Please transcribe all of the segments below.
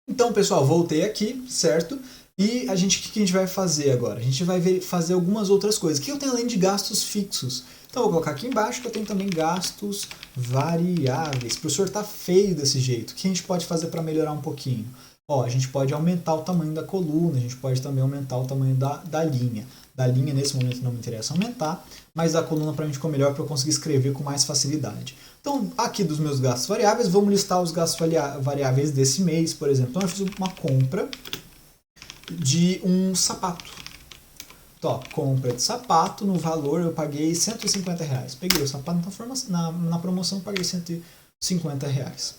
Então, pessoal, voltei aqui, certo? E o que a gente vai fazer agora? A gente vai fazer algumas outras coisas. O que eu tenho além de gastos fixos? Então, eu vou colocar aqui embaixo que eu tenho também gastos variáveis. Professor, tá feio desse jeito. O que a gente pode fazer para melhorar um pouquinho? Ó, a gente pode aumentar o tamanho da coluna, a gente pode também aumentar o tamanho da linha. Da linha, nesse momento, não me interessa aumentar, mas da coluna para mim ficou melhor para eu conseguir escrever com mais facilidade. Então, aqui dos meus gastos variáveis, vamos listar os gastos variáveis desse mês, por exemplo. Então, eu fiz uma compra de um sapato. Então, ó, compra de sapato, no valor eu paguei R$150. Peguei o sapato na promoção, paguei R$150.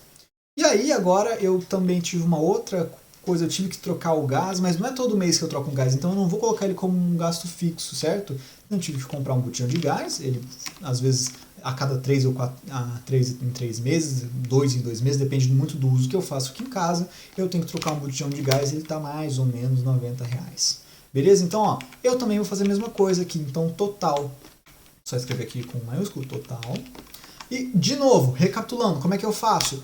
E aí, agora, eu também tive uma outra coisa, eu tive que trocar o gás, mas não é todo mês que eu troco um gás, então eu não vou colocar ele como um gasto fixo, certo? Eu tive que comprar um botijão de gás, ele, às vezes, a cada 3 ou 4, 3 em 3 meses, 2 em 2 meses, depende muito do uso que eu faço aqui em casa, eu tenho que trocar um botijão de gás e ele está mais ou menos R$90. Beleza? Então, ó, eu também vou fazer a mesma coisa aqui, então total, só escrever aqui com maiúsculo, total. E, de novo, recapitulando, como é que eu faço?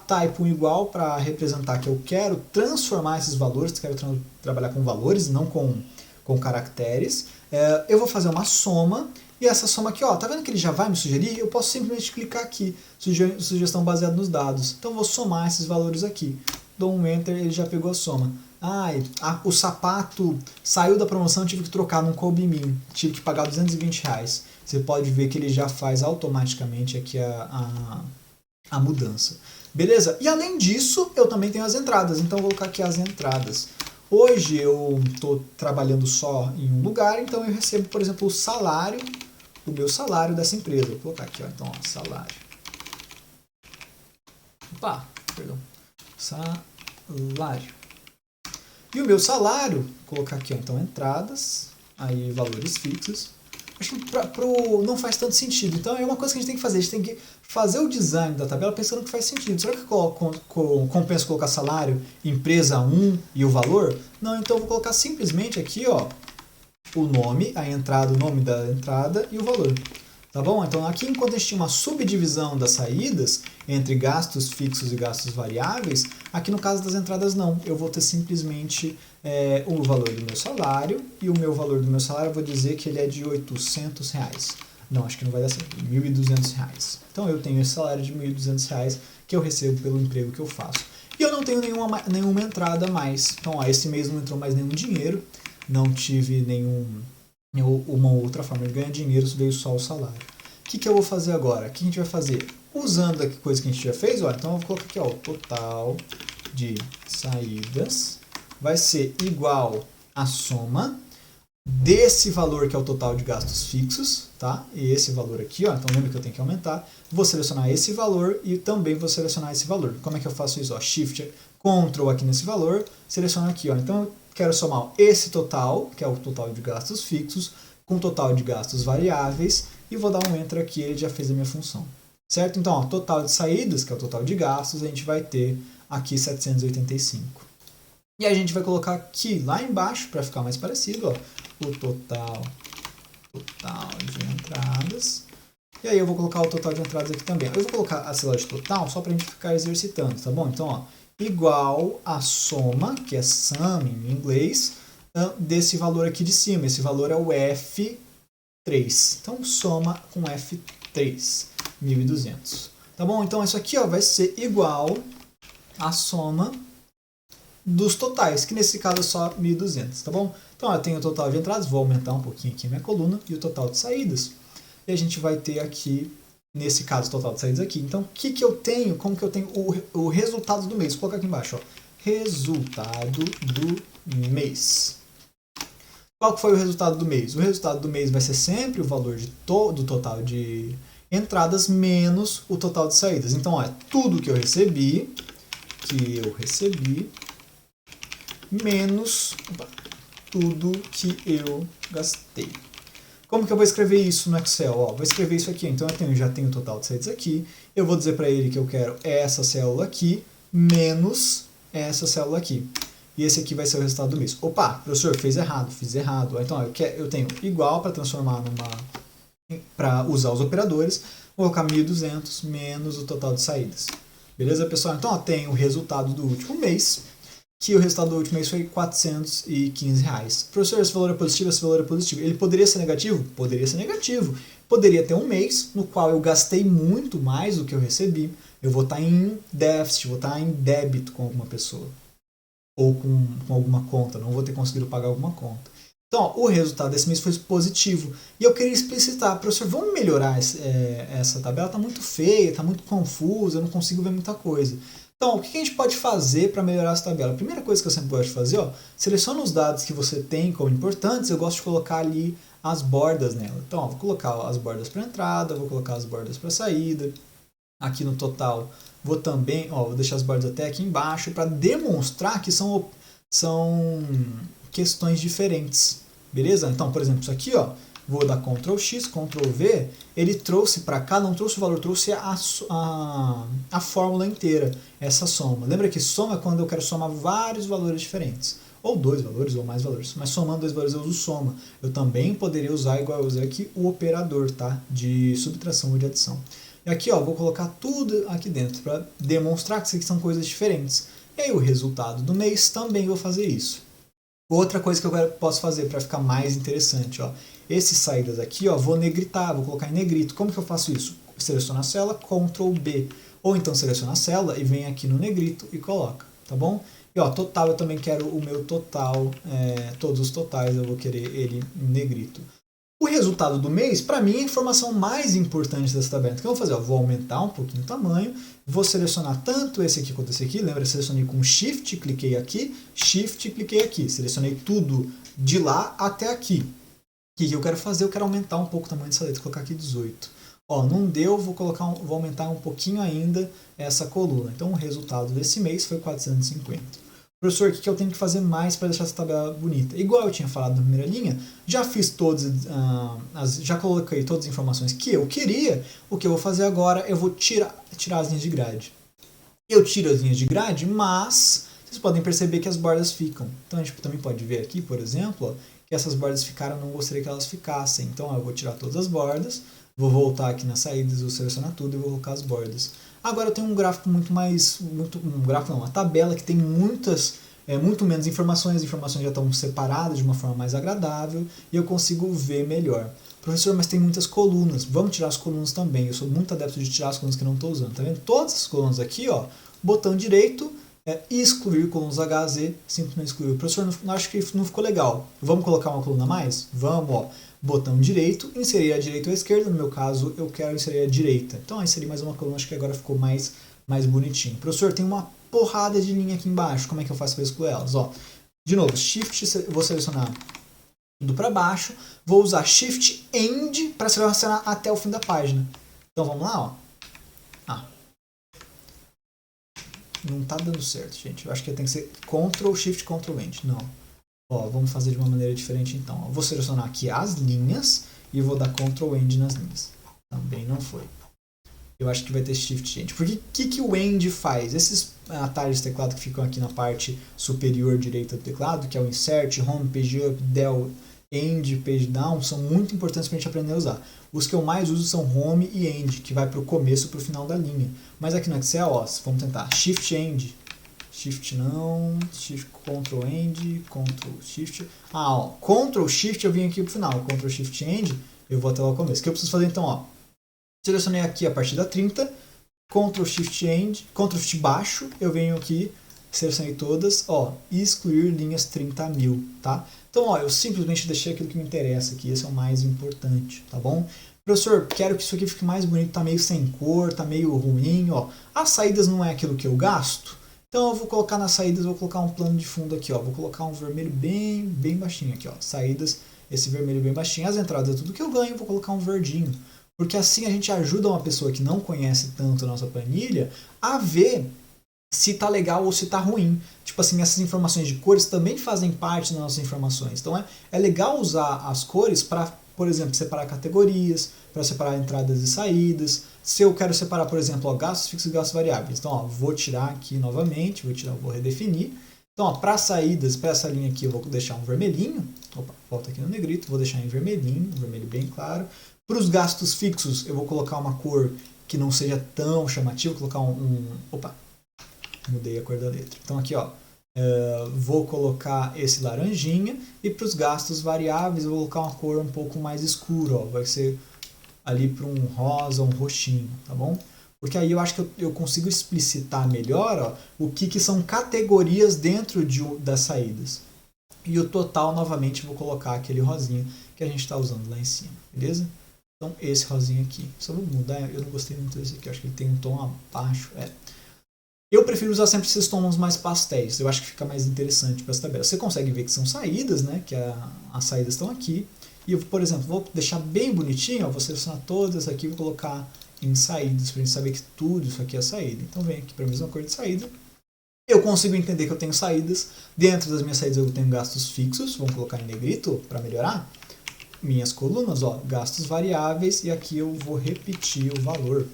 Type um igual para representar que eu quero transformar esses valores, quero trabalhar com valores, não com caracteres. Eu vou fazer uma soma, e essa soma aqui, ó, tá vendo que ele já vai me sugerir? Eu posso simplesmente clicar aqui, sugestão baseada nos dados. Então eu vou somar esses valores aqui. Dou um Enter, ele já pegou a soma. O sapato saiu da promoção, tive que trocar, não coube em mim, tive que pagar R$220. Você pode ver que ele já faz automaticamente aqui a mudança. Beleza? E além disso, eu também tenho as entradas, então eu vou colocar aqui as entradas. Hoje eu estou trabalhando só em um lugar, então eu recebo, por exemplo, o meu salário dessa empresa. Vou colocar aqui, ó, então, ó, salário. Opa, perdão. Salário. E o meu salário, vou colocar aqui, ó, então, entradas, aí valores fixos. Acho que não faz tanto sentido. Então é uma coisa que a gente tem que fazer. A gente tem que fazer o design da tabela pensando que faz sentido. Será que compensa colocar salário, empresa 1 e o valor? Não, então eu vou colocar simplesmente aqui, ó, o nome, a entrada, o nome da entrada e o valor. Tá bom? Então aqui, enquanto a gente tinha uma subdivisão das saídas entre gastos fixos e gastos variáveis, aqui no caso das entradas não. Eu vou ter simplesmente o valor do meu salário, e o meu valor do meu salário eu vou dizer que ele é de R$800. Não, acho que não vai dar certo. R$1.200. Então eu tenho esse salário de R$1.200 que eu recebo pelo emprego que eu faço. E eu não tenho nenhuma entrada a mais. Então, ó, esse mês não entrou mais nenhum dinheiro, não tive uma outra forma de ganhar dinheiro, veio só o salário. O que eu vou fazer agora? O que a gente vai fazer? Usando a coisa que a gente já fez, ó, então eu vou colocar aqui, ó, o total de saídas vai ser igual à soma desse valor que é o total de gastos fixos, tá? E esse valor aqui, ó, então lembra que eu tenho que aumentar. Vou selecionar esse valor e também vou selecionar esse valor. Como é que eu faço isso? Ó, Shift, Ctrl aqui nesse valor, seleciono aqui, ó. Então eu quero somar esse total, que é o total de gastos fixos, com o total de gastos variáveis, e vou dar um Enter aqui, ele já fez a minha função. Certo? Então, ó, total de saídas, que é o total de gastos, a gente vai ter aqui 785. E a gente vai colocar aqui, lá embaixo, para ficar mais parecido, ó, o total de entradas. E aí eu vou colocar o total de entradas aqui também. Eu vou colocar a célula de total só para a gente ficar exercitando, tá bom? Então, ó, igual a soma, que é sum em inglês, desse valor aqui de cima. Esse valor é o F3. Então, soma com F3, 1.200. Tá bom? Então, isso aqui, ó, vai ser igual a soma dos totais, que nesse caso é só 1.200, tá bom? Então, eu tenho o total de entradas, vou aumentar um pouquinho aqui a minha coluna, e o total de saídas. E a gente vai ter aqui, nesse caso, o total de saídas aqui. Então, o que eu tenho? Como que eu tenho o resultado do mês? Vou colocar aqui embaixo, ó. Resultado do mês. Qual que foi o resultado do mês? O resultado do mês vai ser sempre o valor do total de entradas menos o total de saídas. Então, ó, é tudo que eu recebi, menos tudo que eu gastei. Como que eu vou escrever isso no Excel? Ó, vou escrever isso aqui. Então eu já tenho o total de saídas aqui. Eu vou dizer para ele que eu quero essa célula aqui menos essa célula aqui. E esse aqui vai ser o resultado do mês. Opa, professor, fiz errado. Então ó, eu tenho igual para transformar para usar os operadores. Vou colocar 1.200 menos o total de saídas. Beleza, pessoal? Então ó, tem o resultado do último mês. que o resultado do último mês foi R$415. Professor, esse valor é positivo, esse valor é positivo. Ele poderia ser negativo? Poderia ser negativo. Poderia ter um mês no qual eu gastei muito mais do que eu recebi. Eu vou estar em déficit, vou estar em débito com alguma pessoa. Ou com alguma conta, não vou ter conseguido pagar alguma conta. Então, ó, o resultado desse mês foi positivo. E eu queria explicitar, professor, vamos melhorar essa tabela? Está muito feia, está muito confusa, eu não consigo ver muita coisa. Então, o que a gente pode fazer para melhorar essa tabela? A primeira coisa que eu sempre gosto de fazer, ó, seleciona os dados que você tem como importantes, eu gosto de colocar ali as bordas nela. Então, ó, vou colocar as bordas para entrada, vou colocar as bordas para saída. Aqui no total, vou também, ó, vou deixar as bordas até aqui embaixo para demonstrar que são questões diferentes. Beleza? Então, por exemplo, isso aqui, ó, vou dar Ctrl X, Ctrl V, ele trouxe para cá, não trouxe o valor, trouxe a fórmula inteira, essa soma. Lembra que soma é quando eu quero somar vários valores diferentes, ou dois valores, ou mais valores, mas somando dois valores eu uso soma. Eu também poderia usar, igual eu usei aqui, o operador, tá? De subtração ou de adição. E aqui, ó, vou colocar tudo aqui dentro para demonstrar que isso aqui são coisas diferentes. E aí o resultado do mês também vou fazer isso. Outra coisa que eu posso fazer para ficar mais interessante, ó, esses saídas aqui, ó, vou negritar, vou colocar em negrito. Como que eu faço isso? Seleciono a célula, Ctrl B. Ou então seleciono a célula e venho aqui no negrito e coloca, tá bom? E ó, total, eu também quero o meu total, todos os totais eu vou querer ele em negrito. O resultado do mês, para mim, é a informação mais importante dessa tabela. Então, o que eu vou fazer? Eu vou aumentar um pouquinho o tamanho, vou selecionar tanto esse aqui quanto esse aqui. Lembra, eu selecionei com Shift, cliquei aqui, Shift, cliquei aqui. Selecionei tudo de lá até aqui. O que eu quero fazer? Eu quero aumentar um pouco o tamanho dessa letra, vou colocar aqui 18. Ó, não deu, vou aumentar um pouquinho ainda essa coluna. Então, o resultado desse mês foi 450. Professor, o que eu tenho que fazer mais para deixar essa tabela bonita? Igual eu tinha falado na primeira linha, já fiz já coloquei todas as informações que eu queria. O que eu vou fazer agora, eu vou tirar as linhas de grade. Eu tiro as linhas de grade, mas vocês podem perceber que as bordas ficam. Então a gente também pode ver aqui, por exemplo, ó, que essas bordas ficaram, eu não gostaria que elas ficassem. Então ó, eu vou tirar todas as bordas, vou voltar aqui nas saídas, vou selecionar tudo e vou colocar as bordas. Agora eu tenho um gráfico uma tabela que tem muito menos informações, as informações já estão separadas de uma forma mais agradável e eu consigo ver melhor. Professor, mas tem muitas colunas, vamos tirar as colunas também. Eu sou muito adepto de tirar as colunas que eu não estou usando. Tá vendo? Todas as colunas aqui, ó, botão direito, excluir colunas HZ, simplesmente excluir. Professor, não acho que não ficou legal. Vamos colocar uma coluna a mais? Vamos, ó. Botão direito, inserir a direita ou a esquerda, no meu caso eu quero inserir a direita. Então inserir mais uma coluna, acho que agora ficou mais bonitinho. Professor, tem uma porrada de linha aqui embaixo, como é que eu faço para excluir elas? Ó, de novo, Shift, vou selecionar tudo para baixo, vou usar Shift End para selecionar até o fim da página. Então vamos lá, ó. Não tá dando certo, gente. Eu acho que tem que ser Ctrl Shift Ctrl End. Não. Ó, vamos fazer de uma maneira diferente então. Vou selecionar aqui as linhas e vou dar Ctrl End nas linhas. Também não foi. Eu acho que vai ter Shift End. Porque o que o End faz? Esses atalhos de teclado que ficam aqui na parte superior direita do teclado, que é o Insert, Home, Page Up, Del, End, Page Down, são muito importantes para a gente aprender a usar. Os que eu mais uso são Home e End, que vai para o começo e para o final da linha. Mas aqui no Excel, ó, vamos tentar Shift End. Shift não, Shift, Ctrl End, Ctrl Shift. Ó, Ctrl Shift eu vim aqui pro final, Ctrl Shift End, eu vou até lá o começo. O que eu preciso fazer então, ó? Selecionei aqui a partir da 30, Ctrl Shift End, Ctrl Shift baixo, eu venho aqui, selecionei todas, ó, e excluir linhas 30.000, tá? Então, ó, eu simplesmente deixei aquilo que me interessa aqui, esse é o mais importante, tá bom? Professor, quero que isso aqui fique mais bonito, tá meio sem cor, tá meio ruim, ó. As saídas não é aquilo que eu gasto, então eu vou colocar nas saídas, vou colocar um plano de fundo aqui, ó. Vou colocar um vermelho bem baixinho aqui, ó. Saídas, esse vermelho bem baixinho. As entradas é tudo que eu ganho, vou colocar um verdinho. Porque assim a gente ajuda uma pessoa que não conhece tanto a nossa planilha a ver se tá legal ou se tá ruim. Tipo assim, essas informações de cores também fazem parte das nossas informações. Então é legal usar as cores para, por exemplo, separar categorias, para separar entradas e saídas. Se eu quero separar, por exemplo, ó, gastos fixos e gastos variáveis. Então, ó, vou tirar aqui novamente, vou redefinir. Então, para saídas, para essa linha aqui, eu vou deixar um vermelhinho. Opa, volta aqui no negrito, vou deixar em vermelhinho, um vermelho bem claro. Para os gastos fixos, eu vou colocar uma cor que não seja tão chamativa, vou colocar opa, mudei a cor da letra. Então aqui, ó, Vou colocar esse laranjinha, e para os gastos variáveis eu vou colocar uma cor um pouco mais escura, ó, vai ser ali para um rosa, um roxinho, tá bom? Porque aí eu acho que eu consigo explicitar melhor, ó, o que são categorias dentro das saídas. E o total, novamente, vou colocar aquele rosinha que a gente está usando lá em cima, beleza? Então, esse rosinha aqui. Só vou mudar, eu não gostei muito desse aqui, eu acho que ele tem um tom abaixo. Eu prefiro usar sempre esses tons mais pastéis, eu acho que fica mais interessante para essa tabela. Você consegue ver que são saídas, né? Que as saídas estão aqui. E eu, por exemplo, vou deixar bem bonitinho, ó, vou selecionar todas aqui e vou colocar em saídas, para a gente saber que tudo isso aqui é saída. Então vem aqui para a mesma cor de saída. Eu consigo entender que eu tenho saídas. Dentro das minhas saídas eu tenho gastos fixos, vamos colocar em negrito para melhorar. Minhas colunas, ó, gastos variáveis, e aqui eu vou repetir o valor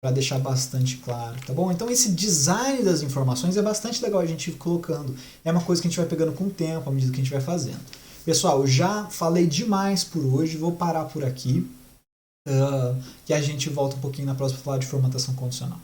para deixar bastante claro, tá bom? Então esse design das informações é bastante legal a gente ir colocando. É uma coisa que a gente vai pegando com o tempo, à medida que a gente vai fazendo. Pessoal, já falei demais por hoje, vou parar por aqui. E a gente volta um pouquinho na próxima para falar de formatação condicional.